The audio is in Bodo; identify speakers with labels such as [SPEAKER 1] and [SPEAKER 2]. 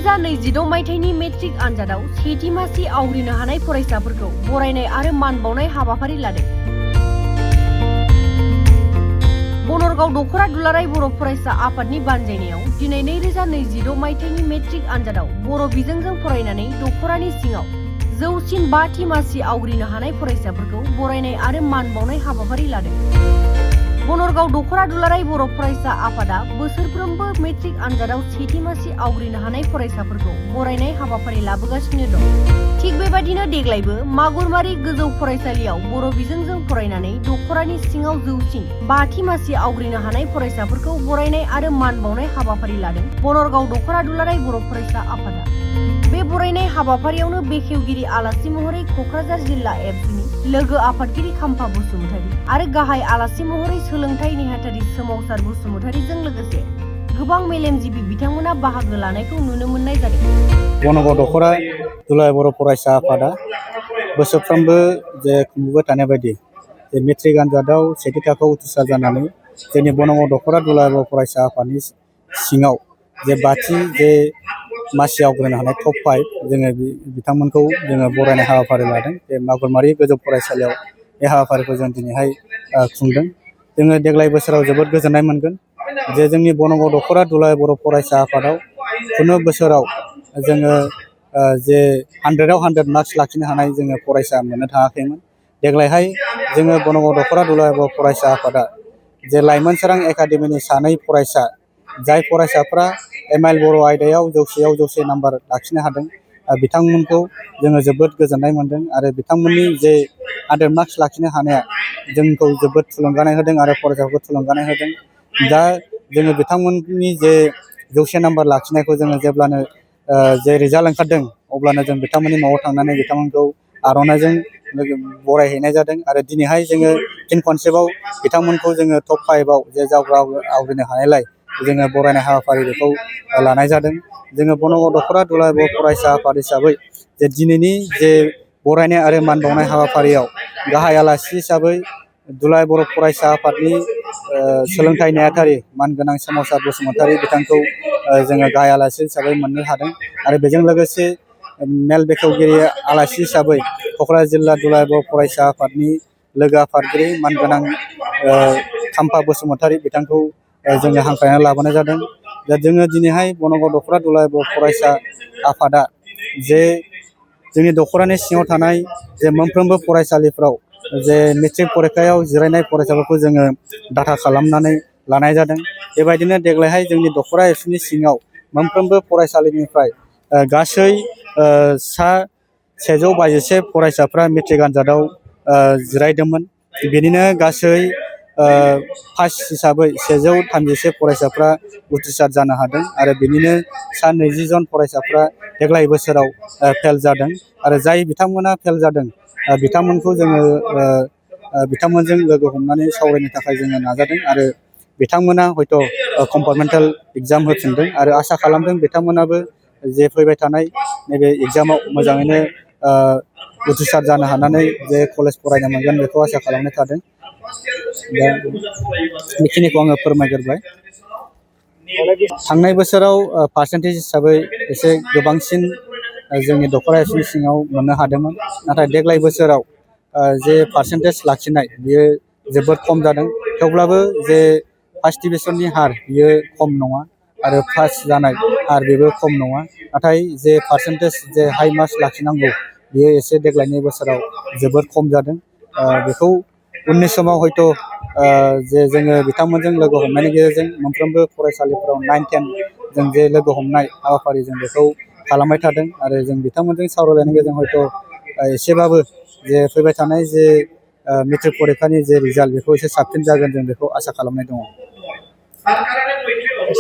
[SPEAKER 1] 2026 मायथाइनि मेट्रिक आनजादाव सेथि मासि आवग्रिनो हानाय फरायसाफोरखौ बरायनाय आरो मान बावनाय हाबाफारि लादों। बनरगाव दखरा दुलाराय बर' फरायसा आफादनि बानजायनायाव दिनै 2026 मायथाइनि मेट्रिक आनजादाव बर' बिजोंजों फरायनानै दखरानि सिङाव जौसिन 5थि मासि आवग्रिनो हानाय फरायसाफोरखौ बरायनाय आरो मान बावनाय हाबाफारि लादों। बनरगाव दखरा दुलाराय बर' फरायसा आफादा बोसोरफ्रोमबो मेट्रिक आनजादाव सेथि मासि आवग्रिनो हानाय फरायसाफोरखौ बरायनाय हाबाफारि लाबोगासिनो दं। थिग बेबायदिनो देग्लायबो मागुरमारि गोजौ फरायसालियाव बर' बिजोंजों फरायनानै दखरानि सिङाव जौसिन 5थि मासि आवग्रिनो हानाय फरायसाफोरखौ बरायनाय आरो मान बावनाय हाबाफारि लादों बनरगाव दखरा दुलाराय बर' फरायसा आफादा। बे बरायनाय हाबाफारियावनो बेखेवगिरि आलासि महरै क'क्राझार जिल्ला एबसुनि लोगो आफादगिरि खाम्फा बसुमतारी आरो गाहाय आलासि महरै सोलोंथाइ नेहाथारि सोमावसार बसुमतारीजों लोगोसे गोबां मेलेमजिबि बिथांमोना बाहागो लानायखौ नुनो मोननाय जादों।
[SPEAKER 2] बनरगाव दखरा दुलाराय बर' फरायसा आफादा बोसोरफ्रोमबो जे खुंबोबाय थानाय बायदि मेट्रिक आनजादाव सेथि थाखोआव उथ्रिसार जानानै जोंनि बनरगाव दखरा दुलाराय बर' फरायसा आफादनि सिङाव जे 5थि मासि आवग्रिनो हानाय टप 5 जोङो बिथांमोनखौ जोङो बरायनाय हाबाफारि लादों। बे मागुरमारि गोजौ फरायसालियाव बे हाबाफारिखौ जों दिनैहाय खुंदों। जोङो देग्लाय बोसोराव जोबोद गोजोननाय मोनगोन जे जोंनि बनरगाव दखरा दुलाराय बर' फरायसा आफादाव खुनु बोसोराव जोङो जे 100आव 100 मार्क्स लाखिनो हानाय जोङो फरायसा मोननो थाङाखैमोन। देग्लायहाय जोङो बनरगाव दखरा दुलाराय बर' फरायसा आफादा जे लाइमोन सोरां एकाडेमिनि 2 फरायसा जाय फरायसाफ्रा MIL बर' आयदायाव जौसेयाव जौसे नाम्बार लाखिनो हादों बिथांमोनखौ जोङो जोबोद गोजोननाय मोनदों आरो बिथांमोननि जे 100 मार्क्स लाखिनो हानाया जोंखौ जोबोद थुलुंगानाय होदों आरो फरायसाफोरखौ थुलुंगानाय होदों। दा जोङो बिथांमोननि जे जौसे नाम्बार लाखिनायखौ जोङो जेब्लानो जे रिजाल्ट ओंखारदों अब्लानो जों बिथांमोननि न'आव थांनानै बिथांमोनखौ आर'नाइजों बरायहैनाय जादों आरो दिनैहाय जोङो फिन खनसेबाव बिथांमोनखौ जोङो टप 5आव जे जावगा आवग्रिनो हानायलाय जोङो बरायनाय हाबाफारि बेखौ लानाय जादों। जोङो बनरगाव दखरा दुलाराय बर' फरायसा आफाद हिसाबै जे दिनैनि जे बरायनाय आरो मान बावनाय हाबाफारियाव गाहाय आलासि हिसाबै दुलाराय बर' फरायसा आफादनि सोलोंथाइ नेहाथारि मानगोनां सोमावसार बसुमतारी बिथांखौ जोङो गाहाय आलासि हिसाबै मोननो हादों आरो बेजों लोगोसे मेल बेखेवगिरि आलासि हिसाबै क'क्राझार जिल्ला दुलाराय बर' फरायसा आफादनि लोगो आफादगिरि मानगोनां खाम्फा बसुमतारी बिथांखौ जोङो हांख्रायनानै लाबोनाय जादों। दा जोङो दिनैहाय बनरगाव दखरा दुलाराय बर' फरायसा आफादा जे जोंनि दखरानि सिङाव थानाय जे मोनफ्रोमबो फरायसालिफ्राव जे मेट्रिक फरिखायाव जिरायनाय फरायसाफोरखौ जोङो डाटा खालामनानै लानाय जादों। बेबायदिनो देग्लायहाय जोंनि दखरा एबसुनि सिङाव मोनफ्रोमबो फरायसालिनिफ्राय गासै सा 151 फरायसाफ्रा मेट्रिक आनजादाव जिरायदोंमोन। बेनिनो गासै फार्स्ट हिसाबै 131 फरायसाफ्रा उथ्रिसार जानो हादों आरो बेनिनो सा 20 जन फरायसाफ्रा देग्लाय बोसोराव फेल जादों आरो जाय बिथांमोना फेल जादों बिथांमोनखौ जोङो बिथांमोनजों लोगो हमनानै सावरायनो थाखाय जोङो नाजादों आरो बिथांमोना हयथ' कम्पार्टमेन्टेल एग्जाम होफिनदों आरो आसा खालामदों बिथांमोनाबो जे फैबाय थानाय नैबे एग्जामाव मोजाङैनो उथ्रिसार जानो हानानै जे कलेज फरायनो मोनगोन बेखौ आसा खालामनाय थादों। दा बेखिनिखौ आङो फोरमायग्रोबाय। थांनाय बोसोराव पार्सेन्टेज हिसाबै एसे गोबांसिन जोंनि दखरा एबसुनि सिङाव मोननो हादोंमोन, नाथाय देग्लाय बोसोराव जे पार्सेन्टेज लाखिनाय बियो जोबोद खम जादों। थेवब्लाबो जे फार्स्ट डिभिजननि हार बियो खम नङा आरो फार्स्ट जानाय हार बेबो खम नङा, नाथाय जे पार्सेन्टेज जे हाइ मार्क्स लाखिनांगौ बियो एसे देग्लायनि बोसोराव जोबोद खम जादों। बेखौ उननि समाव हयथ' जे जोङो बिथांमोनजों लोगो हमनायनि गेजेरजों मोनफ्रोमबो फरायसालिफोराव 9-10 जों जे लोगो हमनाय हाबाफारि जों बेखौ खालामबाय थादों आरो जों बिथांमोनजों सावरायलायनायनि गेजेरजों हयथ' एसेबाबो जे फैबाय थानाय जे मेट्रिक फरिखानि जे रिजाल्ट बेखौ एसे साबसिन जागोन जों बेखौ आसा खालामनाय दङ।